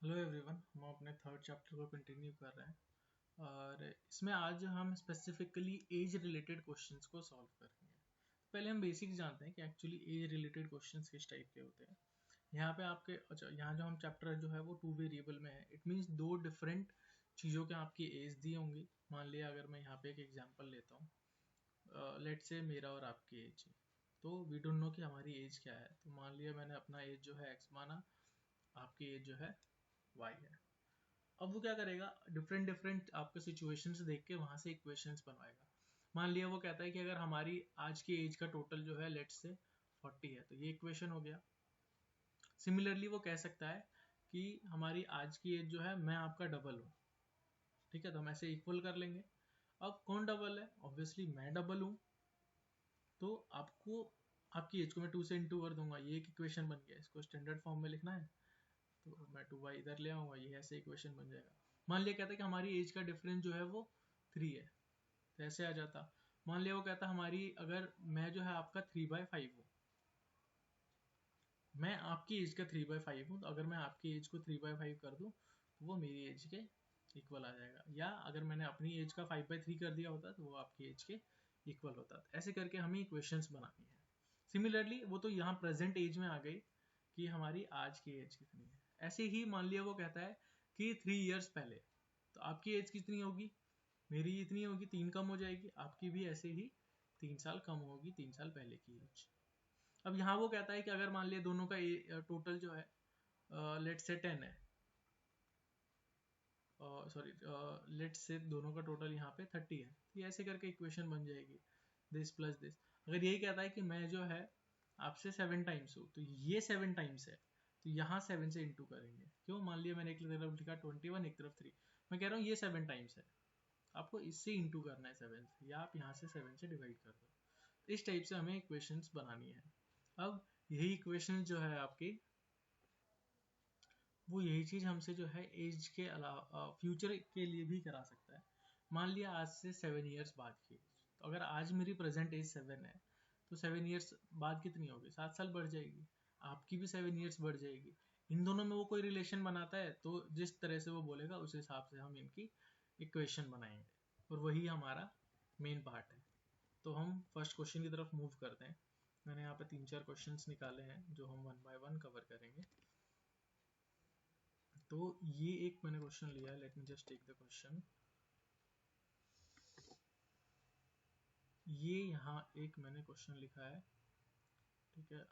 Hello everyone, हम अपने third chapter को कंटिन्यू कर रहे हैं और इसमें आज हम स्पेसिफिकली एज रिलेटेड क्वेश्चंस को सॉल्व करेंगे। पहले हम बेसिक जानते हैं कि एक्चुअली एज रिलेटेड क्वेश्चंस किस टाइप के होते हैं। यहाँ पे आपके यहाँ जो हम चैप्टर जो है वो 2 वेरिएबल में है। इट मीन्स दो डिफरेंट चीज़ों के आपकी एज दी होंगी। मान लिया अगर मैं यहाँ पे एक एग्जाम्पल लेता हूँ, लेट से मेरा और आपकी एज है, तो वी डोंट नो कि हमारी एज क्या है। तो मान लिया मैंने अपना एज जो है एक्स माना, आपकी एज जो है वाई है। अब वो क्या करेगा, डिफरेंट डिफरेंट आपके सिचुएशन से देख के वहां से इक्वेशंस बनवाएगा। मान लिया वो कहता है कि अगर हमारी आज की एज का टोटल जो है लेट्स से 40 है, तो ये इक्वेशन हो गया। सिमिलरली वो कह सकता है कि हमारी आज की एज जो है मैं आपका डबल हूँ, ठीक है, तो हम ऐसे इक्वल कर लेंगे। अब कौन डबल है? ऑब्वियसली मैं डबल हूँ। तो आपको आपकी एज को मैं 2 से इंटू कर दूंगा, ये एक इक्वेशन बन गया। इसको स्टैंडर्ड फॉर्म में लिखना है तो मैं 2y इधर ले आऊंगा, ये ऐसे इक्वेशन बन जाएगा। मान लिया कहता है कि हमारी एज का डिफरेंस जो है वो 3 है, तो ऐसे आ जाता। मान लिया वो कहता हमारी अगर मैं जो है आपका 3/5 हूँ, मैं आपकी एज का 3/5 हूँ, तो अगर मैं आपकी एज को 3/5 कर दूँ तो वो मेरी एज के इक्वल आ जाएगा। या अगर मैंने अपनी एज का 5/3 कर दिया होता तो वो आपकी एज के इक्वल होता। तो ऐसे करके हमें इक्वेशंस बनानी है। सिमिलरली वो तो यहाँ प्रेजेंट एज में आ गई कि हमारी आज की एज कितनी है। ऐसे ही मान लिया वो कहता है कि 3 इयर्स पहले, तो आपकी एज कितनी होगी? मेरी इतनी होगी, 3 कम हो जाएगी, आपकी भी ऐसे ही 3 साल कम होगी, 3 साल पहले की एज। अब यहाँ वो कहता है कि अगर मान लिया दोनों का टोटल जो है लेट से 10 है, सॉरी लेट से दोनों का टोटल यहाँ पे 30 है, तो ये ऐसे करके इक्वेशन बन जाएगी दिस प्लस दिस। अगर यही कहता है कि मैं जो है आपसे 7 टाइम्स हूँ, तो ये 7 टाइम्स है, तो यहाँ 7 से इंटू करेंगे। क्यों? मान लिया मैंने एक तरफ लिखा 21, एक तरफ 3, मैं कह रहा हूँ ये 7 टाइम्स है, आपको इससे इंटू करना है 7 से, या आप यहाँ से 7 से डिवाइड कर दो। इस टाइप से हमें इक्वेशंस बनानी है। अब यही इक्वेशन जो है आपकी, वो यही चीज हमसे जो है एज के अलावा फ्यूचर के लिए भी करा सकता है। मान लिया आज से 7 ईयर्स बाद की एज, तो अगर आज मेरी प्रेजेंट एज 7 है, तो 7 ईयर्स बाद कितनी होगी? 7 साल बढ़ जाएगी। आपकी भी 7 ईयर्स बढ़ जाएगी। इन दोनों में वो कोई रिलेशन बनाता है तो जिस तरह से वो बोलेगा उस हिसाब से हम इनकी इक्वेशन बनाएंगे, और वही हमारा मेन पार्ट है। तो हम फर्स्ट क्वेश्चन की तरफ मूव करते हैं। मैंने यहाँ पे 3-4 क्वेश्चंस निकाले हैं जो हम 1 बाय 1 कवर करेंगे। तो ये एक मैंने क्वेश्चन लिया है, let me just take the question. ये यहाँ एक मैंने क्वेश्चन लिखा है, ठीक है,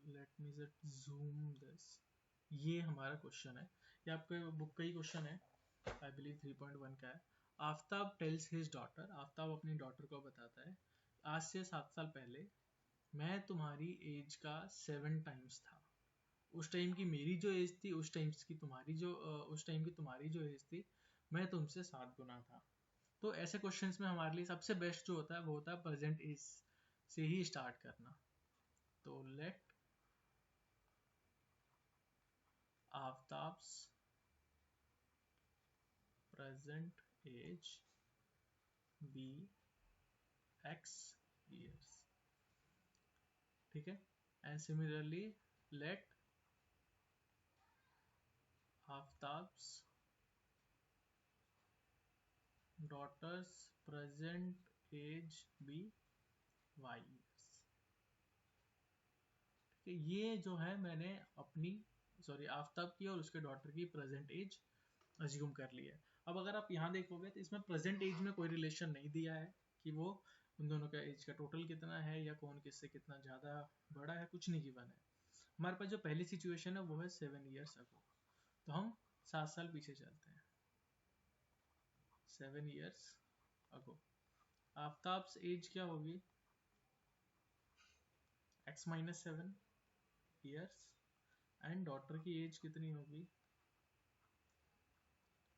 let me just zoom this. ये हमारा क्वेश्चन है, ये आपके बुक का ही क्वेश्चन है, आई बिलीव 3.1 का है। Aftab tales his daughter, Aftab अपनी डॉटर को बताता है, आज से 7 साल पहले मैं तुम्हारी एज का 7 टाइम्स था। उस टाइम की मेरी जो एज थी, उस टाइम की तुम्हारी जो एज थी, मैं तुमसे 7 गुना था। तो ऐसे क्वेश्चंस में हमारे लिए सबसे बेस्ट जो होता है वो होता है प्रेजेंट एज से ही स्टार्ट करना। तो let Aftab's present age be x years, ठीक है। And similarly let Aftab's daughter's present age be y years. ये जो है मैंने अपनी आफ्ताब की और उसके डॉटर की प्रेजेंट एज अज्यूम कर ली है। अब अगर आप यहाँ देखोगे तो इसमें प्रेजेंट एज में कोई रिलेशन नहीं दिया है कि वो उन दोनों का एज का टोटल कितना है या कौन किससे कितना ज़्यादा बड़ा है, कुछ नहीं गिवन है। हमारे पास जो पहली सिचुएशन है वो है 7 ईयर्स अगो, तो हम 7 साल पीछे चलते हैं। 7 ईयर्स अगो आफ्ताब्स एज क्या होगी? x-7 years. एंड डॉटर की एज कितनी होगी?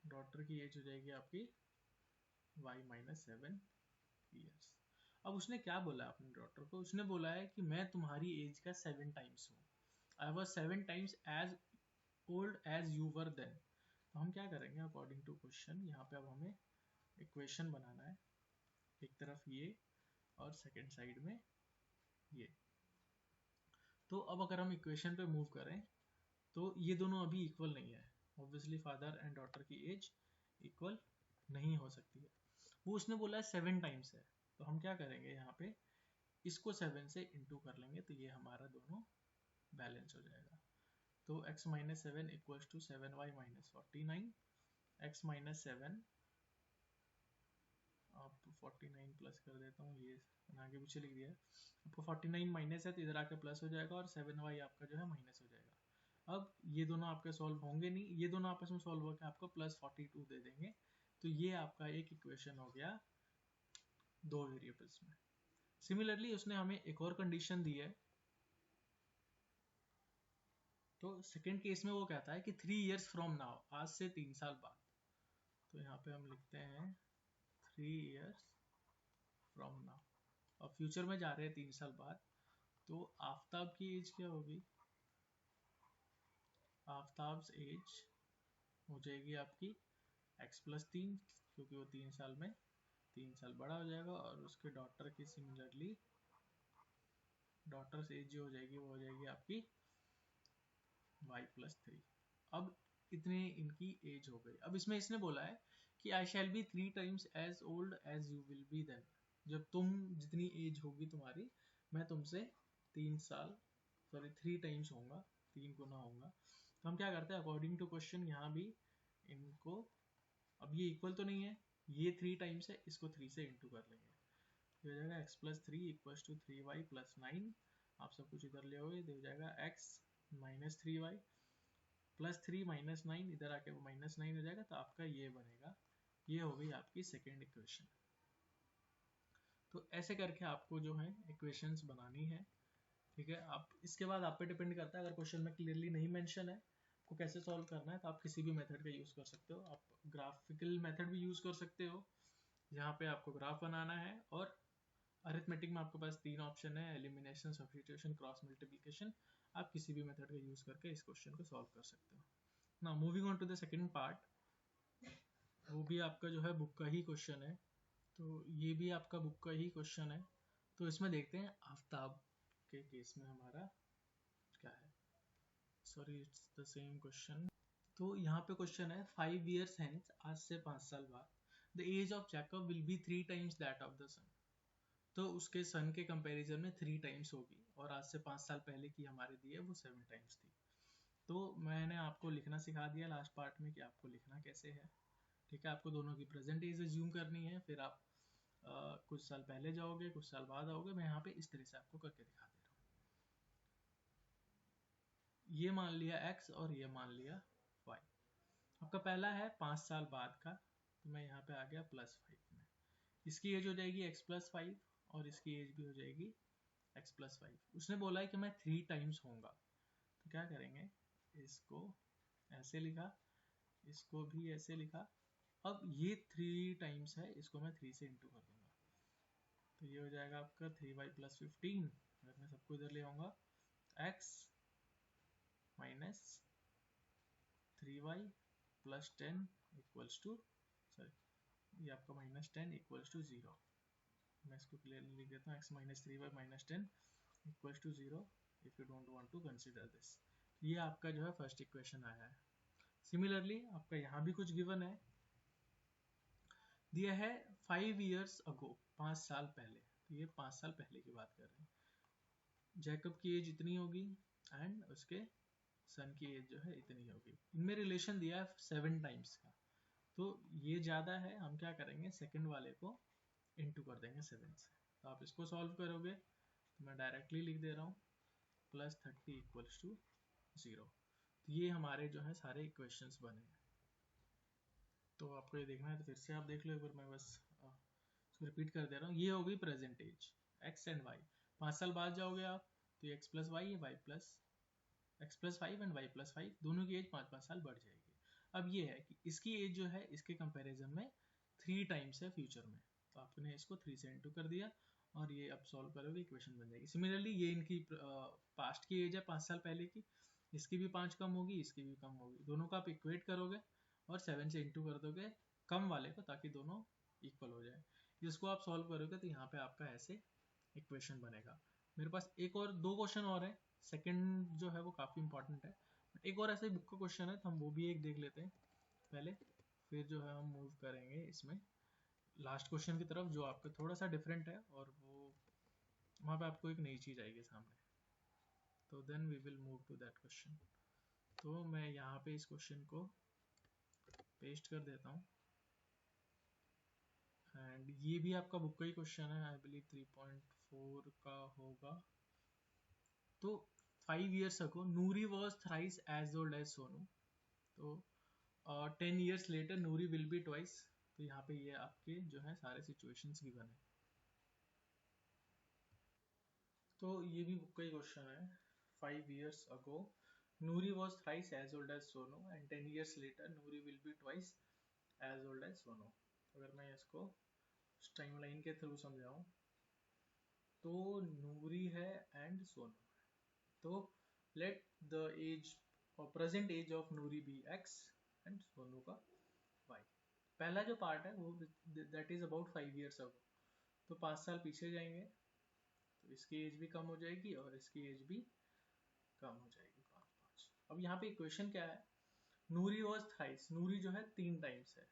डॉटर की एज हो जाएगी आपकी y-7 ईयर्स। अब उसने क्या बोला अपने डॉटर को? उसने बोला है कि मैं तुम्हारी एज का 7 टाइम्स हूँ, I was 7 times as old as you were then. तो हम क्या करेंगे अकॉर्डिंग टू क्वेश्चन, यहाँ पे अब हमें इक्वेशन बनाना है, एक तरफ ये और सेकेंड साइड में ये। तो अब अगर हम इक्वेशन पे मूव करें तो ये दोनों अभी इक्वल नहीं है, ऑब्वियसली फादर एंड डॉटर की एज इक्वल नहीं हो सकती है। वो उसने बोला है 7 टाइम्स है, तो हम क्या करेंगे यहाँ पे इसको 7 से इंटू कर लेंगे, तो ये हमारा दोनों बैलेंस हो जाएगा। तो x minus 7 equals to 7y minus 49, x minus 7 आपको 49 प्लस कर देता हूँ, ये आगे पीछे लिख दिया है, आपको 49 माइनस है तो इधर आके प्लस हो जाएगा और 7y आपका जो है माइनस हो जाएगा। अब ये दोनों आपके सॉल्व होंगे नहीं, ये दोनों आपस में सॉल्व होकर आपको प्लस 42 दे देंगे। तो ये आपका एक इक्वेशन हो गया दो वेरिएबल्स में। सिमिलरली उसने हमें एक और कंडीशन दी है, तो सेकेंड केस में वो कहता है कि 3 years फ्रॉम नाउ, आज से 3 साल बाद। तो यहाँ पे हम लिखते हैं 3 years फ्रॉम नाउ, और फ्यूचर में जा रहे हैं 3 साल बाद। तो आफ्ताब की एज क्या होगी, आफ्ताब एज हो जाएगी आपकी x प्लस 3, क्योंकि वो 3 साल में 3 साल बड़ा हो जाएगा, और उसके डॉटर की सिमिलरली डॉटर्स एज जो हो जाएगी वो हो जाएगी आपकी y प्लस 3। अब इतनी इनकी एज हो गई। अब इसमें इसने बोला है कि I shall be 3 times as old as you will be then, जब तुम जितनी एज होगी तुम्हारी, मैं तुमसे 3 टाइम्स होऊंगा, 3 गुना होऊंगा। तो हम क्या करते हैं, अकॉर्डिंग टू क्वेश्चन यहाँ भी इनको, अब ये इक्वल तो नहीं है, ये 3 टाइम्स है, इसको 3 से इंटू कर लेंगे, ये हो जाएगा x plus 3 equals to 3y plus 9। आप सब कुछ इधर ले आओगे तो हो जाएगा x minus 3y plus 3 minus 9, इधर आके वो माइनस 9 हो जाएगा, तो आपका ये बनेगा। ये हो गई आपकी सेकेंड इक्वेशन। तो ऐसे करके आपको जो है इक्वेशंस बनानी है, ठीक है। आप इसके बाद आप पे डिपेंड करता है, अगर क्वेश्चन में क्लियरली नहीं मेंशन है आपको कैसे सॉल्व करना है, तो आप किसी भी मेथड का यूज कर सकते हो। आप ग्राफिकल मेथड भी यूज कर सकते हो, जहाँ पे आपको ग्राफ बनाना है, और अरिथमेटिक में आपके पास 3 ऑप्शन है, एलिमिनेशन, सब्स्टिट्यूशन, क्रॉस मल्टीप्लिकेशन। आप किसी भी मेथड का यूज करके इस क्वेश्चन को सॉल्व कर सकते हो। Now moving on to the second part, वो भी आपका जो है बुक का ही क्वेश्चन है, तो ये भी आपका बुक का ही क्वेश्चन है। तो इसमें देखते हैं आफ्ताब के केस में हमारा क्या है। Sorry, it's the same question. तो यहाँ पे क्वेश्चन है 5 years hence, आज से 5 साल बाद, the age of Jacob will be 3 times that of the son. तो उसके सन के कंपैरिजन में 3 टाइम्स होगी, और आज से 5 साल पहले की हमारे दी है वो 7 टाइम्स थी। तो मैंने आपको लिखना सिखा दिया लास्ट पार्ट में कि आपको लिखना कैसे है, ठीक है। आपको दोनों की प्रेजेंट एज एज्यूम करनी है, फिर आप कुछ साल पहले जाओगे, कुछ साल बाद आओगे। मैं यहाँ पे इस तरह से आपको करके दिखा दे रहा हूँ। ये मान लिया x और ये मान लिया y। आपका पहला है 5 साल बाद का, तो मैं यहाँ पे आ गया +5 में। इसकी एज हो जाएगी x प्लस 5, और इसकी एज भी हो जाएगी x प्लस 5। उसने बोला है कि मैं 3 टाइम्स होऊंगा, तो क्या करेंगे, इसको ऐसे लिखा, इसको भी ऐसे लिखा। अब ये 3 टाइम्स है, इसको मैं 3 से इंटू कर दूंगा, तो ये हो जाएगा आपका 3y प्लस 15। अगर मैं सबको इधर ले आऊंगा, x minus 3y plus 10 equals to, sorry ये आपका माइनस 10 इक्वल्स टू 0। मैं इसको क्लियरली लिख देता हूँ, x minus 3y minus 10 equals to 0 if you don't want to consider this. ये आपका जो है फर्स्ट इक्वेशन आया है। सिमिलरली आपका यहाँ भी कुछ गिवन है, दिया है 5 years अगो, 5 साल पहले। तो ये 5 साल पहले की बात कर रहे हैं। जैकब की एज इतनी होगी एंड उसके सन की एज जो है इतनी होगी। इनमें रिलेशन दिया है 7 टाइम्स का, तो ये ज़्यादा है, हम क्या करेंगे सेकंड वाले को इंटू कर देंगे 7 से। तो आप इसको सॉल्व करोगे, तो मैं डायरेक्टली लिख दे रहा हूँ +30 इक्वल्स टू 0। तो ये हमारे जो है सारे इक्वेशंस बने हैं। तो आपको ये देखना है तो फिर से आप देख लो एक बार, मैं बस इसको रिपीट कर दे रहा हूँ। ये हो गई present age x and y। 5 साल बाद जाओगे आप, तो ये x प्लस वाई है, x plus 5 and y plus 5, दोनों की एज 5-5 साल बढ़ जाएगी। अब ये है कि इसकी एज जो है इसके कंपैरिजन में 3 टाइम्स है फ्यूचर में, तो आपने इसको 3 से इंटू कर दिया, और ये अब सॉल्व करोगे इक्वेशन बन जाएगी। सिमिलरली ये इनकी पास्ट की एज है 5 साल पहले की, इसकी भी 5 कम होगी, इसकी भी कम होगी, दोनों का आप इक्वेट करोगे और 7 से इंटू कर दोगे कम वाले को, ताकि दोनों इक्वल हो जाए। जिसको आप सॉल्व करोगे तो यहाँ पे आपका ऐसे इक्वेशन बनेगा। मेरे पास एक और 2 क्वेश्चन और है, सेकंड जो है वो काफ़ी इंपॉर्टेंट है, एक और ऐसे बुक का क्वेश्चन है, तो हम वो भी एक देख लेते हैं पहले, फिर जो है हम मूव करेंगे इसमें लास्ट क्वेश्चन की तरफ, जो आपका थोड़ा सा डिफरेंट है और वो वहाँ पे आपको एक नई चीज़ आएगी सामने। तो then we will move to that question. तो मैं यहाँ पे इस क्वेश्चन को पेस्ट कर देता हूँ, एंड ये भी आपका बुक का ही क्वेश्चन है, आई बिलीव 3.4 का होगा। तो 5 years ago Noori was thrice as old as Sonu, तो 10 years later Noori will be twice। तो यहाँ पे ये आपके जो है सारे सिचुएशंस गिवन है। तो ये भी बुक का ही क्वेश्चन है। 5 years ago Noori was thrice as old as Sonu and 10 years later Noori will be twice as old as Sonu। अगर मैं इसको टाइमलाइन के थ्रू समझाऊं, तो नूरी है एंड सोनू, तो लेट द एज और present age of Noori be x and Sonu का y। पहला जो पार्ट है वो that is about 5 years ago, तो 5 साल पीछे जाएंगे, तो इसकी एज भी कम हो जाएगी और इसकी एज भी कम हो जाएगी, 5 5। अब यहाँ पे इक्वेशन क्या है, नूरी वॉज थ्राइस, नूरी जो है 3 टाइम्स है,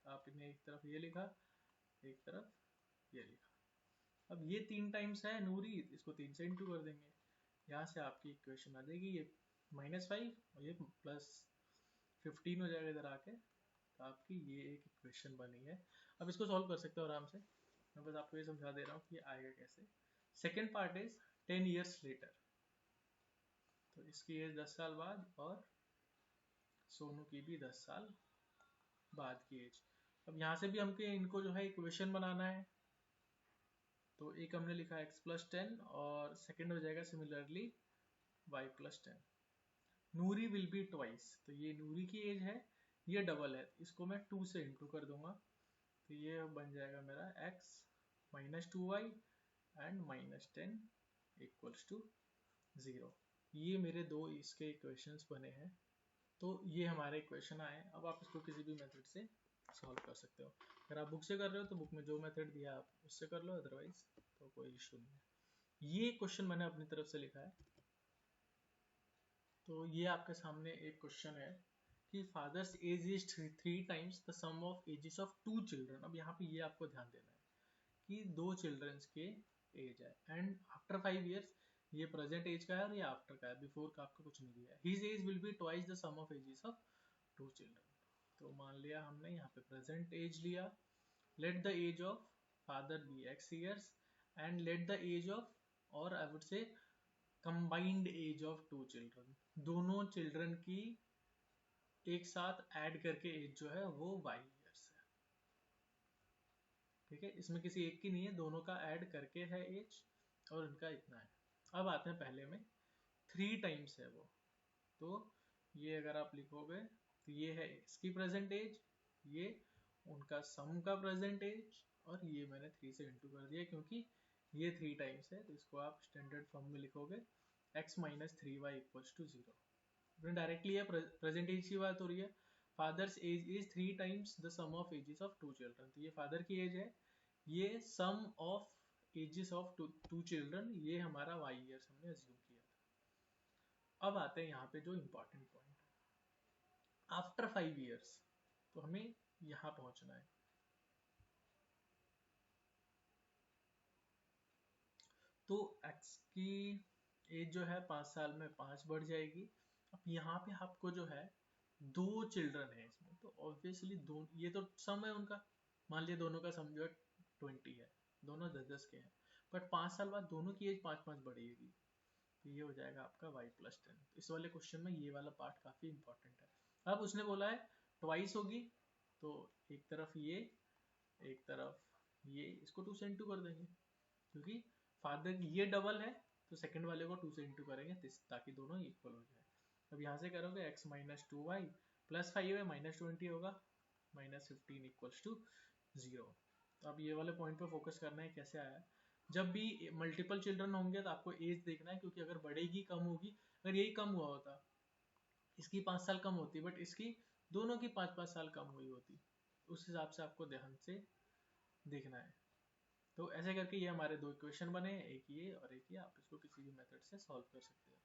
आपने एक तरफ ये लिखा, एक तरफ ये लिखा। अब ये 3 टाइम्स है नूरी, इसको 3 से इंटू कर देंगे, यहाँ से आपकी इक्वेशन आ जाएगी ये -5 और ये +15 हो जाएगा इधर आके, तो आपकी ये एक इक्वेशन बनी है। अब इसको सॉल्व कर सकते हो आराम से, मैं बस आपको ये समझा दे रहा हूँ कि ये आएगा कैसे। Second part is 10 years later, तो इसकी एज 10 साल बाद और सोनू की भी 10 साल बाद की एज। अब यहाँ से भी हमको इनको जो है इक्वेशन बनाना है, तो एक हमने लिखा x+10 और सेकेंड हो जाएगा similarly y+10। Noori will be twice, तो ये नूरी की एज है, ये डबल है, इसको मैं 2 से इंटू कर दूंगा, तो ये बन जाएगा मेरा x -2y and -10 equals to 0। ये मेरे दो इसके इक्वेशंस बने हैं। तो ये हमारे इक्वेशन आए। अब आप इसको किसी भी मेथड से सॉल्व कर सकते हो। अगर आप बुक से कर रहे हो तो बुक में जो मेथड दिया आप उससे कर लो, अदरवाइज तो कोई इशू नहीं है। ये क्वेश्चन मैंने अपनी तरफ से लिखा है। तो ये आपके सामने एक क्वेश्चन है कि father's age is 3 times the sum of ages of 2 children. अब यहाँ पे ये आपको ध्यान देना है कि 2 चिल्ड्रंस के एज है, एंड आफ्टर 5 years ये प्रेजेंट एज का है और ये आफ्टर का है, बिफोर का आपका कुछ नहीं दिया है। His age will be twice the sum of ages of 2 children. तो मान लिया हमने यहाँ पे प्रेजेंट एज लिया, let the age of father be x years and let the age of, और I would say combined age of 2 children, दोनों children की एक साथ ऐड करके एज जो है वो y years है। ठीक है, इसमें किसी एक की नहीं है, दोनों का ऐड करके है एज और इनका इतना है। अब आते हैं पहले में, 3 टाइम्स है वो, तो ये अगर आप लिखोगे तो ये है इसकी प्रेजेंट एज, ये उनका सम का प्रेजेंट एज, और ये मैंने 3 से इंटू कर दिया क्योंकि ये 3 टाइम्स है, तो इसको आप स्टैंडर्ड फॉर्म में लिखोगे x - 3y = 0। डायरेक्टली ये प्रेजेंट एज की बात हो रही है। Father's age is 3 times the sum of ages of 2 children, तो ये फादर की एज है, ये sum of ages of 2 children, ये हमारा y ईयर्स हमने अज्यूम किया था। अब आते हैं यहाँ पे जो इम्पोर्टेंट पॉइंट है, आफ्टर 5 years, तो हमें यहाँ पहुंचना है। तो x की एज जो है 5 साल में 5 बढ़ जाएगी। अब यहाँ पे आपको जो है 2 चिल्ड्रन है इसमें, तो ऑब्वियसली दो, ये तो सम है उनका, मान लिया दोनों का सम जो है 20 है, दोनों 10 10 के हैं, बट 5 साल बाद दोनों की एज 5 5 बढ़ेगी, तो ये हो जाएगा आपका y+10। तो इस वाले क्वेश्चन में ये वाला पार्ट काफी इंपॉर्टेंट है। अब उसने बोला है ट्वाइस होगी, तो एक तरफ ये, एक तरफ ये, इसको 2 से इंटू कर देंगे क्योंकि फादर ये डबल है, तो सेकंड वाले को 2 से इंटू करेंगे ताकि दोनों इक्वल हो जाए। अब यहाँ से करोगे x - 2y +5 है -20 होगा, -15 = 0। अब ये वाले पॉइंट पे फोकस करना है, कैसे आया है। जब भी मल्टीपल चिल्ड्रन होंगे तो आपको एज देखना है, क्योंकि अगर बढ़ेगी कम होगी, अगर यही कम हुआ होता, इसकी 5 साल कम होती बट इसकी दोनों की 5 5 साल कम हुई होती, उस हिसाब से आपको ध्यान से देखना है। तो ऐसे करके ये हमारे दो इक्वेशन बने, एक ये और एक ये, आप इसको किसी भी मेथड से सॉल्व कर सकते हो।